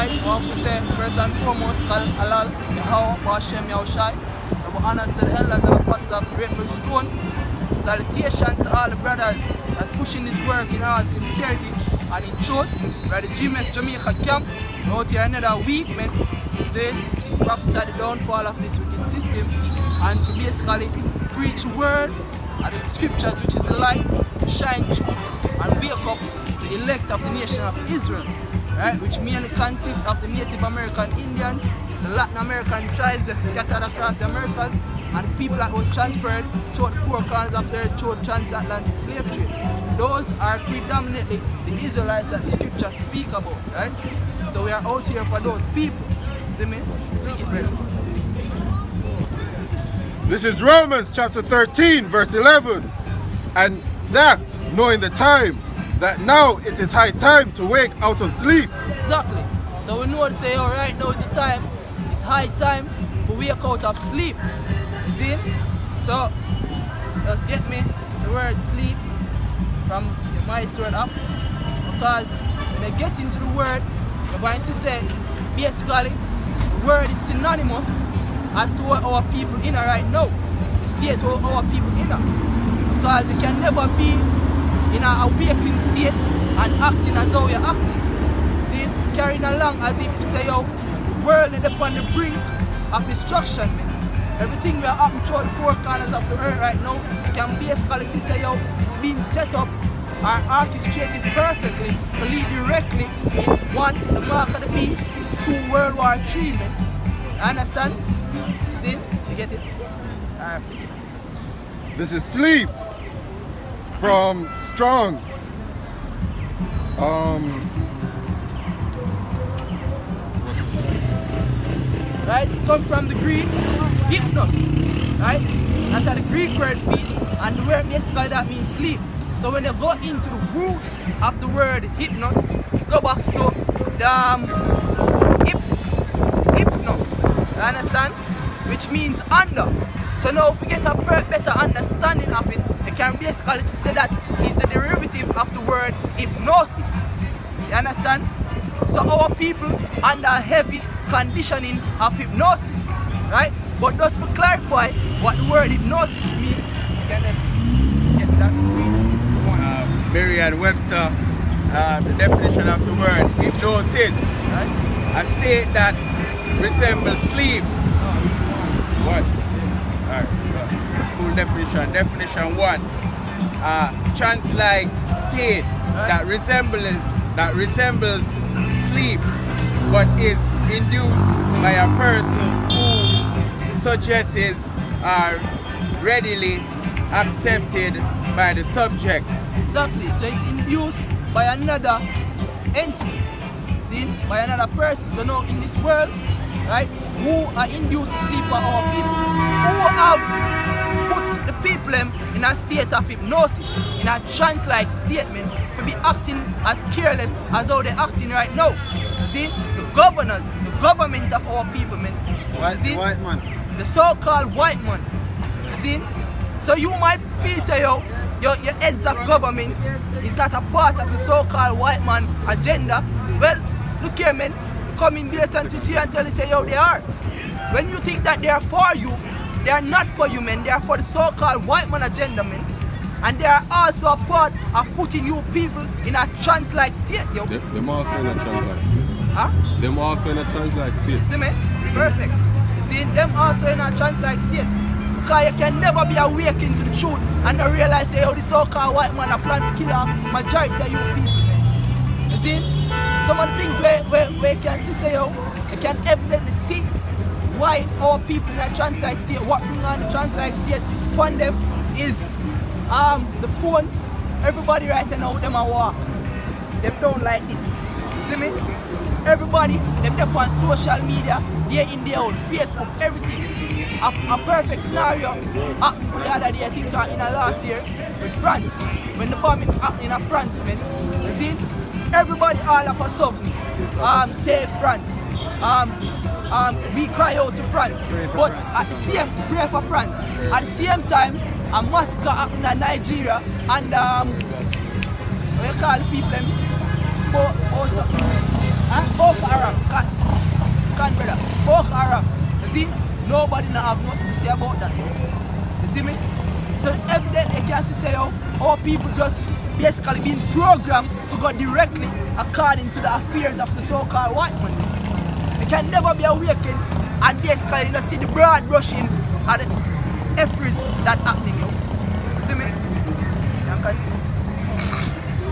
Alright, I want to say first and foremost, Kal Alal, Yahweh, Bashem, Yahushai. Our honors to the elders and apostles of Great Millstone. Salutations to all the brothers that's pushing this work in all sincerity and in truth. We're at the GMS Jamaica camp. We're out here another week, man. Saying, prophesy the downfall of this wicked system and to basically preach the word and the scriptures, which is the light, shine through and wake up the elect of the nation of Israel. Right, which mainly consists of the Native American Indians, the Latin American tribes that scattered across the Americas, and the people that was transferred throughout the four corners of the earth through the transatlantic slave trade. Those are predominantly the Israelites that scripture speak about, right? So we are out here for those people. See me? Make it ready. This is Romans chapter 13, verse 11. And that, knowing the time, that now it is high time to wake out of sleep. Exactly. So we know to say, all right, now is the time. It's high time to wake out of sleep. You see? So, just get me the word sleep from the My Sword app. Because when I get into the word, I'm going to say, basically, the word is synonymous as to what our people in right now. The state of our people in. Because it can never be in an awakening state and acting as how you're acting. See, carrying along as if say yo, the world is upon the brink of destruction, man. Everything we are happening through the four corners of the earth right now, you can basically see say yo, it's being set up and orchestrated perfectly to lead directly in one, the mark of the beast, two, World War III, man. You understand? See? You get it? Alright. This is sleep from Strong's. Right? It comes from the Greek hypnos, right? That's the Greek word feet, and the word basically that means sleep. So when you go into the root of the word hypnos, you go back to the hypno, you understand? Which means under. So now if we get a better understanding of it, you can basically say that it's the derivative of the word hypnosis. You understand? So our people under heavy conditioning of hypnosis, right? But just to clarify what the word hypnosis means, you can just get that. Merriam-Webster, the definition of the word hypnosis, Right? a state that resembles sleep. What? Full definition. Definition 1. Trance-like state that resembles sleep, but is induced by a person who suggestions are readily accepted by the subject. Exactly. So it's induced by another entity, seen by another person. So now in this world, right, who are induced to sleep are our people, who have put the people in a state of hypnosis, in a trance-like statement, to be acting as careless as how they're acting right now. You see, the governors, the government of our people, man. White man. The so-called white man. You see? So you might feel say yo, your heads of government is not a part of the so-called white man agenda. Well, look here, man. Come in blatant to you and tell you say yo, they are. When you think that they are for you, they are not for you, man. They are for the so-called white man agenda, man. And they are also a part of putting you people in a trance-like state, yo. Them also in a trance-like state. Huh? Them also in a trance-like state. See me? Perfect. You see, them also in a trance-like state. Because you can never be awakened to the truth and not realize say, oh, the so-called white man are planning to kill off majority of you people, man. You see? Some of the things where you can see say, oh, you can evidently see why our people in a trance-like state, what bring on the trance-like state upon them is the phones. Everybody right now, them are walk. Them don't like this. You see me? Everybody, them up on social media, day in, day out, Facebook, everything. A perfect scenario happened the other day, I think in a last year, with France. When the bombing happened in France, man. You see? Everybody all of a sudden save France. We cry out to France. But at the same, pray for France. At the same time, a massacre happened in Nigeria and what you call the people? Boko Haram. see, nobody not have nothing to say about that. You see me? So evidently you can see say how people just basically being programmed to go directly according to the affairs of the so-called white man. They can never be awakened and basically you see the broad brushing at the efforts that happening. You see me?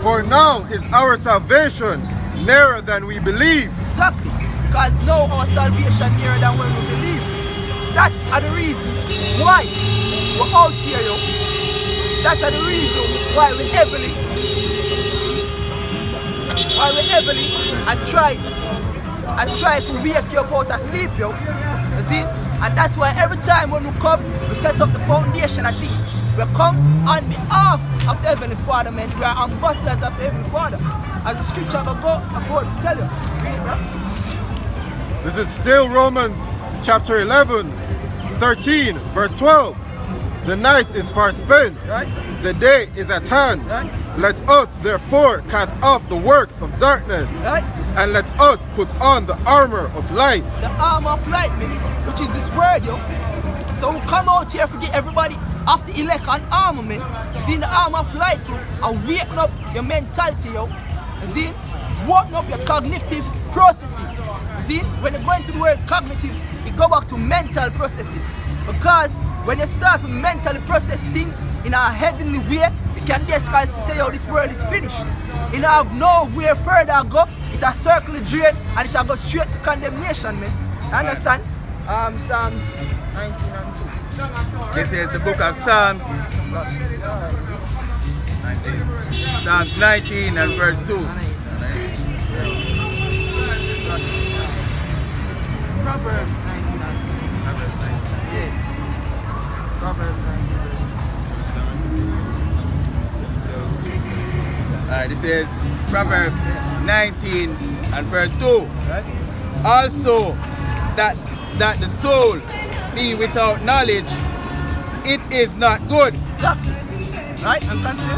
For now is our salvation nearer than we believe. Exactly. Because now our salvation nearer than when we believe. That's the reason why we're out here, yo. That's the reason why we heavily and try to wake you up out of sleep, yo. You see? And that's why every time when we come, we set up the foundation of things. We come on behalf of the Heavenly Father, man. We are ambassadors of the Heavenly Father. As the scripture will go forward to tell you. Read it, bro. This is still Romans chapter 11, 13, verse 12. The night is far spent, Right? the day is at hand. Right? Let us therefore cast off the works of darkness, Right? and let us put on the armor of light. The armor of light, man, which is this word, yo. So we come out here to get everybody off the elect and armor, man. You see, the armor of light, so, and waking up your mentality, yo. You see, working up your cognitive processes. You see, when you go into the word cognitive, you go back to mental processing. Because when you start to mentally process things in a heavenly way, you can basically say, oh, this world is finished. You don't have nowhere further to go. It has circle the drain and it will go straight to condemnation, man. You understand? Psalms 19 and 2. This is the book of Psalms. Psalms 19 and verse 2. Proverbs 19 and 2. Yeah. Proverbs 19 verse 2. Alright, this is Proverbs 19 and verse 2. Right? Also, that the soul be without knowledge, it is not good. Exactly. Right? And continue.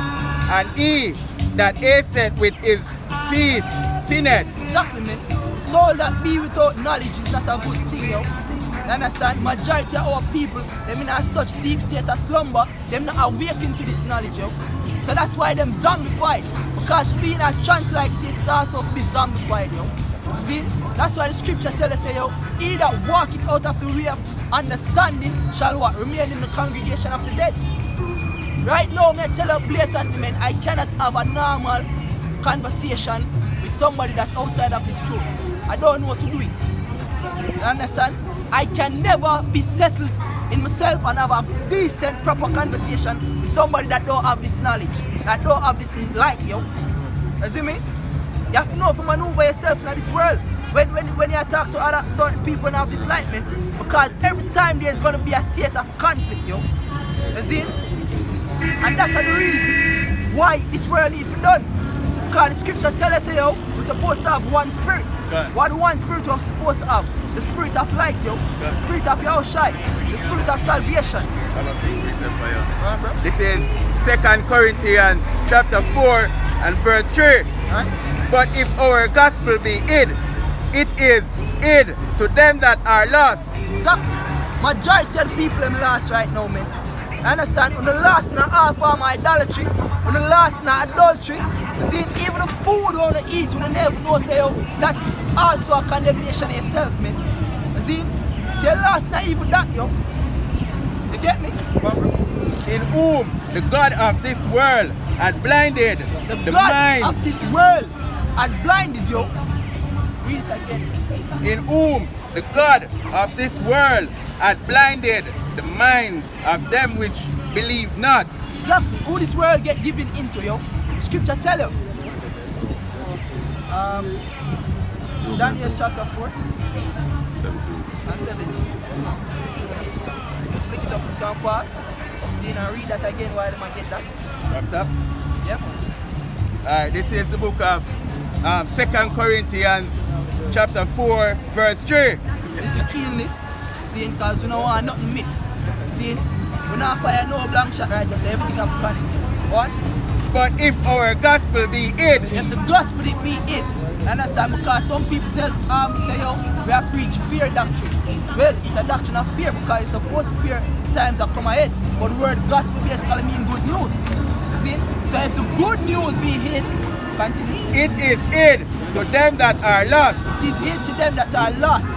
And he that hasteth with his feet sinneth. Exactly, man. The soul that be without knowledge is not a good thing, yo. You understand? Majority of our people, them in a such deep state of slumber, them not awakened to this knowledge, yo. So that's why them zombified. Because being a trance-like state is also to be zombified, yo. You see? That's why the scripture tells us, yo, he that walk it out of the way of understanding shall what? Remain in the congregation of the dead. Right now, I tell you blatantly, man, I cannot have a normal conversation with somebody that's outside of this truth. I don't know how to do it. You understand? I can never be settled in myself and have a decent, proper conversation with somebody that don't have this knowledge, that don't have this light, yo. You see me? You have to know how to maneuver yourself in this world. When you talk to other certain people and have this light, man, because every time there's going to be a state of conflict, yo. You see? And that's the reason why this world needs to be done. Because the scripture tells us, yo, we're supposed to have one spirit. Okay. What one spirit we're supposed to have? The spirit of light, yo. Okay. The spirit of Yahushai. The spirit of salvation. This is 2 Corinthians chapter 4 and verse 3. Right? But if our gospel be hid, it is hid to them that are lost. Exactly. Majority of the people them lost right now, man. Understand? On the last not all form of idolatry, on the last not adultery. You see, even the food you want to eat, you never know, say, oh, that's also a condemnation of yourself, man. You see? Say, last not even that, yo. You get me? In whom the God of this world had blinded The the God minds. of this world had blinded you. Read it again. In whom the God of this world had blinded the minds of them which believe not. Exactly. Who this world get given into, yo. The scripture tell you. Daniel chapter 4 and 17. Just flick it up and come fast. See, now read that again while I get that. Wrapped up. Yep. Alright, this is the book of 2 Corinthians chapter 4 verse 3. Listen keenly. See, because we don't want nothing miss. See, we not fire no blank shot, right? So everything have to plan. What? But if our gospel be hid, If the gospel it be it, Understand? Because some people say, yo, we are preach fear doctrine. Well, it's a doctrine of fear because it's supposed to fear the times that come ahead. But the word gospel basically means good news. You see? So if the good news be hid, continue. It is hid to them that are lost. It is hid to them that are lost.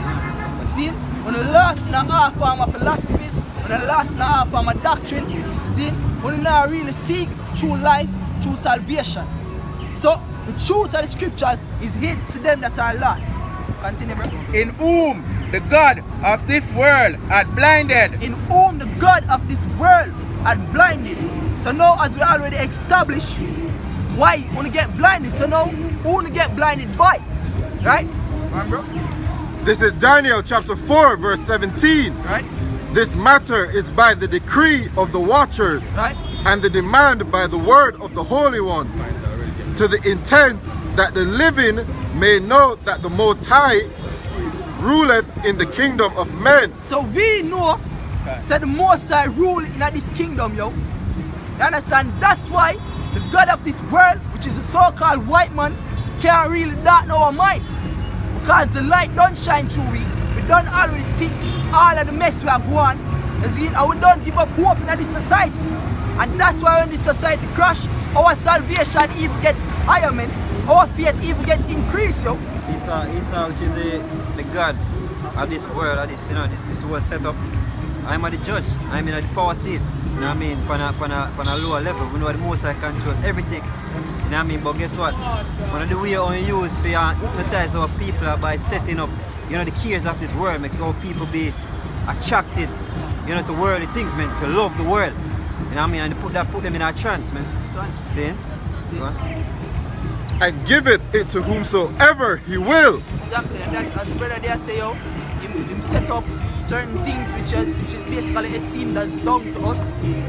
See? When you're lost in a half form of philosophies, when you're lost in a half form of doctrine, see? When you not really seek true life, true salvation. So the truth of the scriptures is hid to them that are lost. Continue, bro. In whom the God of this world had blinded. In whom the God of this world had blinded. So now, as we already established, why you want to get blinded? So now, who want to get blinded by? Right? Right, bro? This is Daniel chapter 4 verse 17. Right? This matter is by the decree of the watchers, Right? and the demand by the word of the Holy One, to the intent that the living may know that the Most High ruleth in the kingdom of men. So we know that the Most High rule in this kingdom, yo. You understand? That's why the God of this world, which is a so-called white man, can't really darken our minds. Because the light don't shine through we. We don't already see all of the mess we are going. You see? And we don't give up hope in this society. And that's why when this society crash, our salvation even get higher, man. Our faith even get increased, yo. Esau, which is the God of this world, of this, this world setup. I'm at the judge. I'm in the power seat. You know what I mean? On a lower level. We know the most I control everything. You know what I mean? But guess what? One of the way we use to hypnotize our people are by setting up, the cares of this world, make our people be attracted, to worldly things, man, to love the world. You know what I mean? And put them in a trance, man. See? Go on. And giveth it to whomsoever he will. Exactly, and that's as the brother there say, yo, him set up certain things which is basically esteemed as dung to us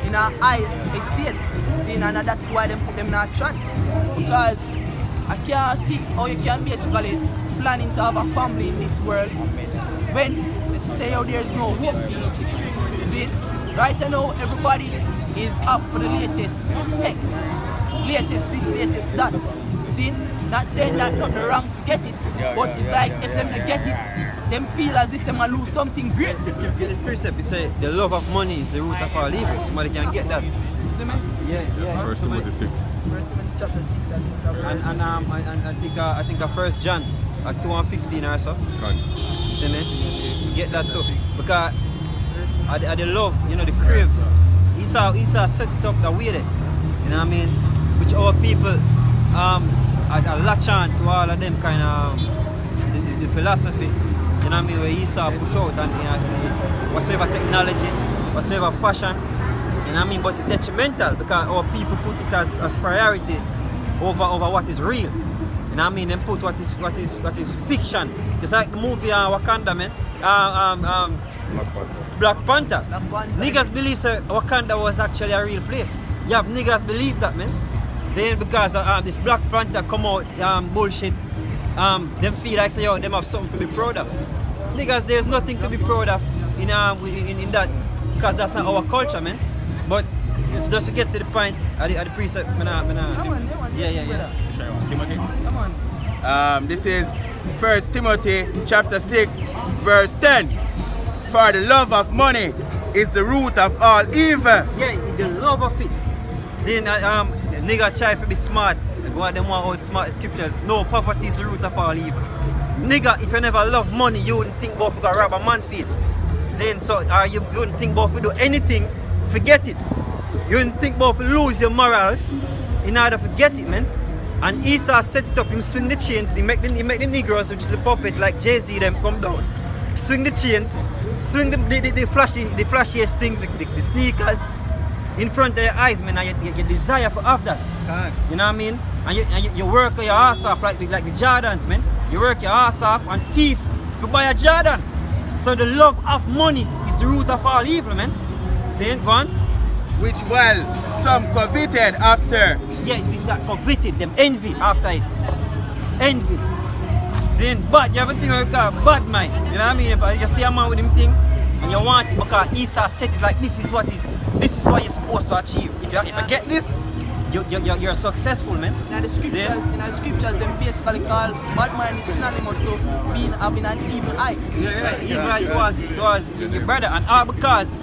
in our high estate. See, and that's why they put them in a trance. Because I can't see how you can basically planning to have a family in this world when they say, yo, there's no hope for you. See, right now everybody is up for the latest tech, latest this, latest that. See, not saying that nothing wrong to get it, but it's like if them to get it, them feel as if they might lose something great. The precept, it says the love of money is the root of all evil. Somebody can get that. See me? Yeah. First Timothy 6. First Timothy chapter 6 And I think 1 John at 2:15 or so. See me? Get that too. Because I the love, the crave. Esau set it up the way there. You know what I mean? Which our people I latch on to all of them kind of the philosophy, you know what I mean, where Esau push out and whatsoever technology, whatsoever fashion, you know what I mean, but it's detrimental because our people put it as priority over what is real. You know what I mean? They put what is fiction. It's like the movie Wakanda, man. Black Panther. Niggas believe Wakanda was actually a real place. Yeah, niggas believe that, man. Saying because this Black Panther come out bullshit, them feel like say, yo, them have something to be proud of. Niggas, there's nothing to be proud of in that, because that's not our culture, man. But if just to get to the point, at the precept, yeah. Come on. This is 1 Timothy chapter 6 verse 10. For the love of money is the root of all evil. Yeah, the love of it. Saying the nigga try to be smart, go out them want out smart scriptures. No, poverty is the root of all evil. Nigga, if you never love money, you wouldn't think about to go rob a man field. Saying so, you wouldn't think about to do anything, forget it. You wouldn't think about to lose your morals in order to get it, man. And Esau set it up, him swing the chains, he make the Negroes, which is the puppet, like Jay-Z, them come down. Swing the chains, swing the flashiest things, the sneakers, in front of your eyes, man, and you desire for have that. You know what I mean? And you work your ass off like the Jordans, man. You work your ass off and thief to buy a Jordan. So the love of money is the root of all evil, man. Saying, go on. Which some coveted after. Yeah, we got coveted, them envy after it. Envy. Saying bad, you have a thing where you call bad mind. You know what I mean? But you see a man with him thing and you want it because Esau set it like this is what you're supposed to achieve. If you get this, you're successful, man. In the scriptures, them basically call bad mind is synonymous to being having an evil eye. Yeah, evil eye towards your brother, and all because